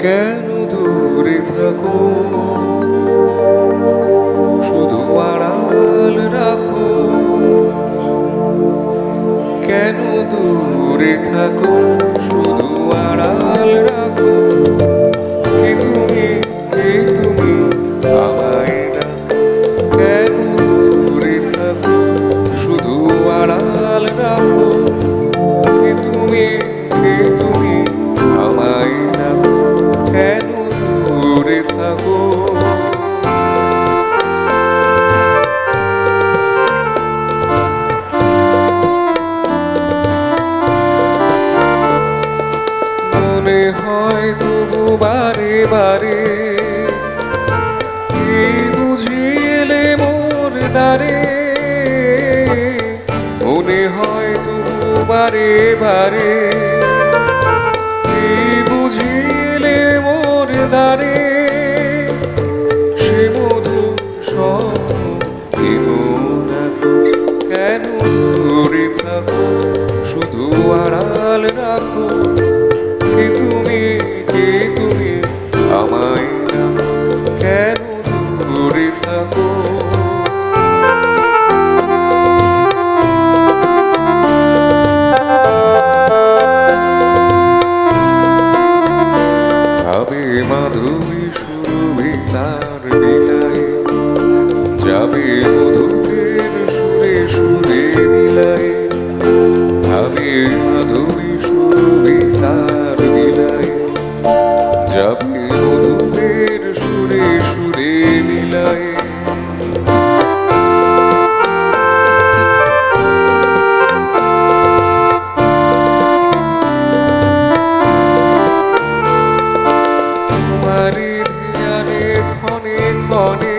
কেন দূরে থাকো, শুধু আড়াল রাখো। কেন দূরে থাকো, শুধু আড়াল রাখো। কে তুমি, কে তুমি আমায় ডাকো। কেন দূরে থাকো, শুধু আড়াল রাখো। কে তুমি, কে তুমি আমায় ডাকো। কেন দূরে থাকো। মনে হয় তবু বারে বারে, কি বুঝি এলে মোর দ্বারে। মনে হয় তবু বারে বারে, কি বুঝি এলে মোর দ্বারে। সে মধু স্বপ্ন কেন দূরে থাকো, শুধু আড়াল রাখো। কে তুমি, কে তুমি আমায় ডাকো। কেন দূরে থাকো। যাবে মাধুরী সুরভি তার বিলায়, যাবে মধুরের সুরে সুরে বিলায়। যাবে মাধুরী সুরভি তার বিলায়, যাবে মধুরের সুরে সুরে বিলায়। তোমারই ধ্যানে ক্ষণে ক্ষণে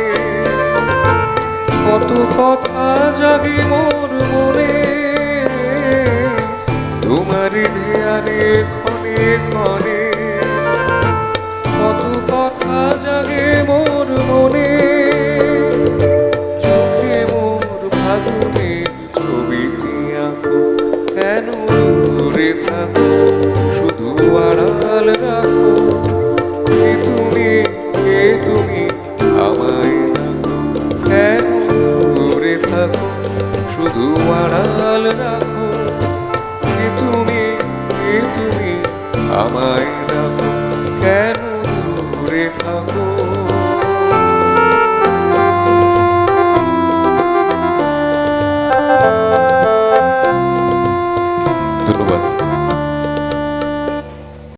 কত কথা জাগে মোর মনে। তোমারই ধ্যানে ক্ষণে ক্ষণে কত কথা জাগে মোর মনে। চোখে মোর ভাগুনের ছবিটি আঁকো। কেন দূরে থাকো, শুধু আড়াল রাখো। কে তুমি, কে তুমি আমায় ডাকো। কেন দূরে থাকো, শুধু আড়াল রাখো। কে তুমি, কে তুমি আমায়